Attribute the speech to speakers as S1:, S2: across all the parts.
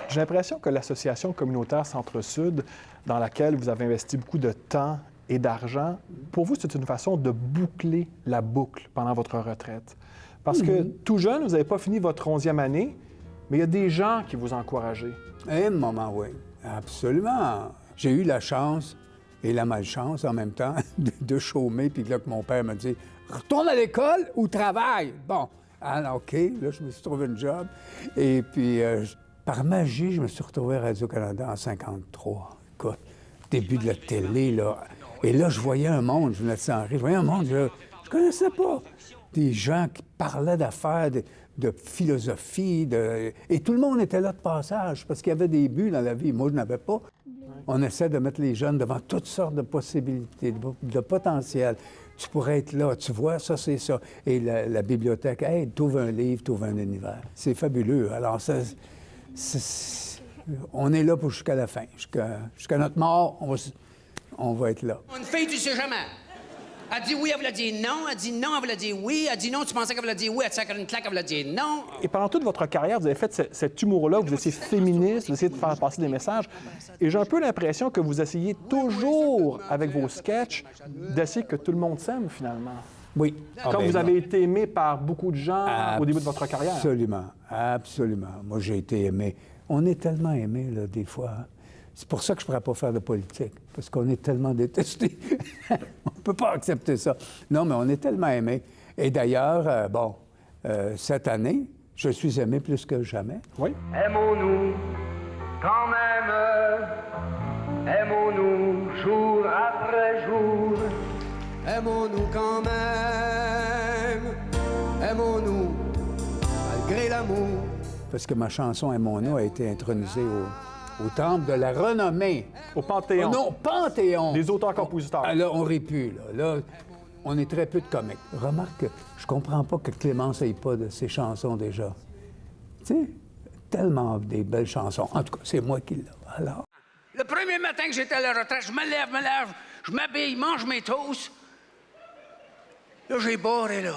S1: J'ai l'impression que l'association communautaire Centre-Sud, dans laquelle vous avez investi beaucoup de temps et d'argent, pour vous, c'est une façon de boucler la boucle pendant votre retraite. Parce que tout jeune, vous n'avez pas fini votre 11e année, mais il y a des gens qui vous ont encouragé.
S2: À un moment, oui. Absolument. J'ai eu la chance et la malchance en même temps de chômer, puis là que mon père m'a dit « Retourne à l'école ou travaille! » Bon, alors OK, là, je me suis trouvé un job. Et puis, par magie, je me suis retrouvé à Radio-Canada en 53. Écoute, début de la télé, là. Et là, je voyais un monde, je venais de Saint-Henri, je voyais un monde que je connaissais pas. Des gens qui parlaient d'affaires, de philosophie, et tout le monde était là de passage, parce qu'il y avait des buts dans la vie. Moi, je n'avais pas. On essaie de mettre les jeunes devant toutes sortes de possibilités, de potentiel. Tu pourrais être là, tu vois, ça, c'est ça. Et la bibliothèque aide, t'ouvres un livre, t'ouvres un univers. C'est fabuleux. Alors, on est là pour jusqu'à la fin. Jusqu'à notre mort, on va être là.
S3: Une fille, tu sais jamais. Elle dit oui, elle voulait dire non. Elle dit non, elle voulait dire oui. Elle dit non, tu pensais qu'elle voulait dire oui. Elle te sacre une claque, elle voulait dire non.
S1: Et pendant toute votre carrière, vous avez fait cet humour-là, vous étiez féministe, vous essayez de faire passer des messages. Et j'ai un peu l'impression que vous essayez toujours, avec vos sketchs, d'essayer que tout le monde s'aime, finalement.
S2: Oui.
S1: Comme vous avez été aimé par beaucoup de gens au début de votre carrière.
S2: Absolument, absolument. Moi, j'ai été aimé. On est tellement aimé, là, des fois. C'est pour ça que je ne pourrais pas faire de politique, parce qu'on est tellement détestés. On ne peut pas accepter ça. Non, mais on est tellement aimé. Et d'ailleurs, cette année, je suis aimé plus que jamais.
S1: Oui.
S4: Aimons-nous quand même, aimons-nous jour après jour.
S3: Aimons-nous quand même. Aimons-nous malgré l'amour.
S2: Parce que ma chanson Aimons-nous a été intronisée au Temple de la renommée.
S1: Au Panthéon.
S2: Oh non, Panthéon!
S1: Des auteurs-compositeurs.
S2: Ah, là, on aurait pu, là. Là, on est très peu de comiques. Remarque que je comprends pas que Clémence n'ait pas de ses chansons déjà. Tu sais, tellement des belles chansons. En tout cas, c'est moi qui l'ai. Alors.
S3: Le premier matin que j'étais à la retraite, je me lève, je m'habille, mange mes toasts. Là, j'ai barré, là.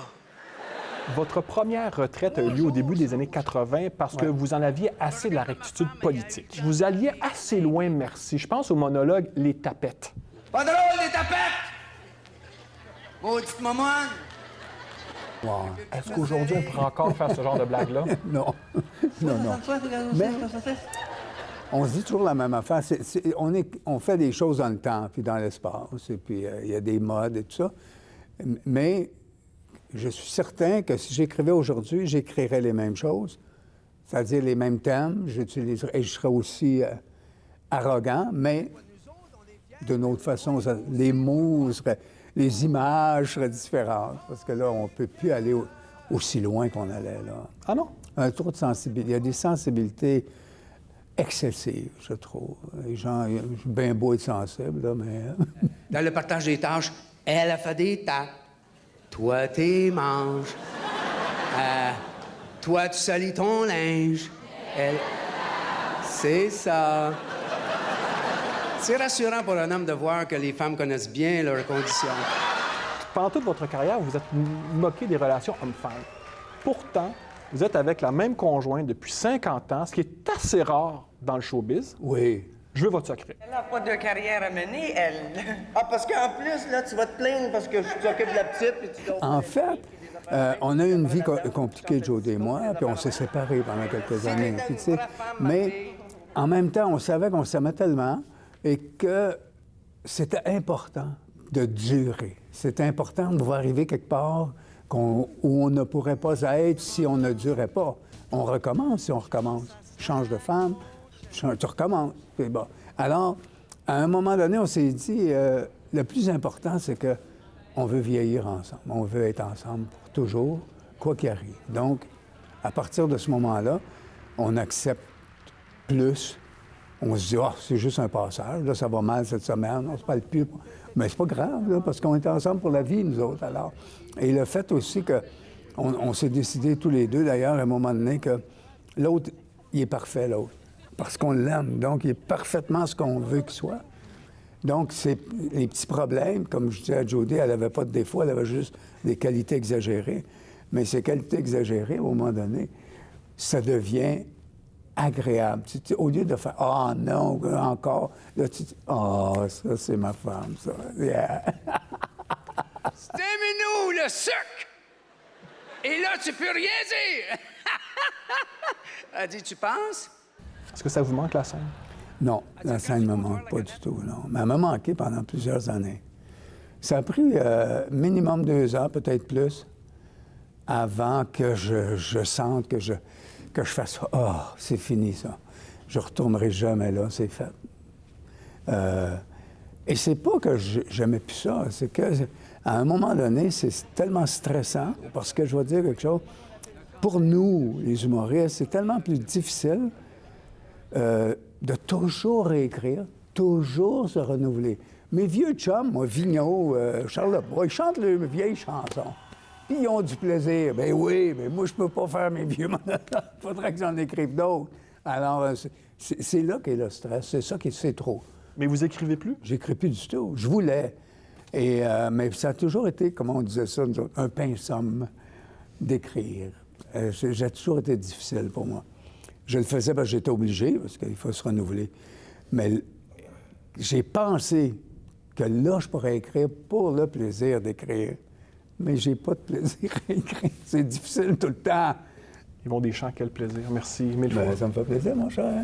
S1: Votre première retraite a eu lieu au début des années 80 parce que vous en aviez assez de la rectitude politique. Vous alliez assez loin, merci. Je pense au monologue « Les tapettes ».
S3: Pas drôle, les tapettes! Maudite maman!
S1: Wow. Est-ce qu'aujourd'hui, on pourrait encore faire ce genre de blague-là?
S2: Non. Non. Mais on se dit toujours la même affaire. On fait des choses dans le temps, puis dans l'espace, et puis il y a des modes et tout ça. Mais je suis certain que si j'écrivais aujourd'hui, j'écrirais les mêmes choses, c'est-à-dire les mêmes thèmes, et je serais aussi arrogant, mais d'une autre façon, les mots les images seraient différentes, parce que là, on ne peut plus aller aussi loin qu'on allait, là.
S1: Ah non?
S2: Un trop de sensibilité. Il y a des sensibilités excessives, je trouve. Les gens, je suis bien beau être sensible, là, mais...
S3: Dans le partage des tâches, elle a fait des tas. Toi, t'es manges. Toi, tu salis ton linge. Elle... C'est ça. C'est rassurant pour un homme de voir que les femmes connaissent bien leurs conditions.
S1: Pendant toute votre carrière, vous êtes moqué des relations hommes-femmes. Pourtant, vous êtes avec la même conjointe depuis 50 ans, ce qui est assez rare dans le showbiz.
S2: Oui.
S1: Je veux votre secret.
S5: Elle n'a pas de carrière à mener, elle. Ah, parce qu'en plus, là, tu vas te plaindre parce que tu t'occupes de la petite puis tu dois...
S2: En fait, on a eu une vie compliquée, Jody et moi, puis on s'est séparés pendant quelques années. Puis, tu sais, mais en même temps, on savait qu'on s'aimait tellement et que c'était important de durer. C'était important de pouvoir arriver quelque part où on ne pourrait pas être si on ne durait pas. On recommence si on recommence. Change de femme, tu recommences. Bon. Alors, à un moment donné, on s'est dit, le plus important, c'est que on veut vieillir ensemble. On veut être ensemble pour toujours, quoi qu'il arrive. Donc, à partir de ce moment-là, on accepte plus. On se dit, c'est juste un passage, là, ça va mal cette semaine, on se parle plus. Mais c'est pas grave, là, parce qu'on est ensemble pour la vie, nous autres, alors. Et le fait aussi que on s'est décidé tous les deux, d'ailleurs, à un moment donné, que l'autre, il est parfait, l'autre. Parce qu'on l'aime, donc il est parfaitement ce qu'on veut qu'il soit. Donc, c'est les petits problèmes, comme je disais à Jody, elle n'avait pas de défauts, elle avait juste des qualités exagérées. Mais ces qualités exagérées, au moment donné, ça devient agréable. Au lieu de faire « Ah non, encore », là, tu dis « Ah, ça, c'est ma femme, ça. Yeah. »
S3: Stimme-nous le sucre! Et là, tu peux rien dire! Elle dit, tu penses?
S1: Est-ce que ça vous manque, la scène?
S2: Non, la scène ne me manque pas du tout, non. Mais elle m'a manqué pendant plusieurs années. Ça a pris minimum 2 ans, peut-être plus, avant que je sente que je fasse « Ah, c'est fini, ça. Je ne retournerai jamais là, c'est fait. » Et c'est pas que j'aimais plus ça, c'est que à un moment donné, c'est tellement stressant, parce que je vais dire quelque chose, pour nous, les humoristes, c'est tellement plus difficile de toujours réécrire, toujours se renouveler. Mes vieux chums, moi, Vigneault, Charles Lebois, ils chantent leurs vieilles chansons. Puis ils ont du plaisir. Ben oui, mais moi, je peux pas faire mes vieux monologues. Il faudrait que j'en écrive d'autres. Alors, c'est là qu'est le stress. C'est ça qui c'est trop.
S1: Mais vous écrivez plus?
S2: J'écris plus du tout. Je voulais. Et, mais ça a toujours été, comment on disait ça, nous autres, un pinsomme d'écrire. J'ai toujours été difficile pour moi. Je le faisais parce que j'étais obligé, parce qu'il faut se renouveler. Mais j'ai pensé que là, je pourrais écrire pour le plaisir d'écrire. Mais j'ai pas de plaisir à écrire. C'est difficile tout le temps.
S1: Yvon Deschamps, quel plaisir. Merci mille fois.
S2: Ça me fait plaisir, mon cher.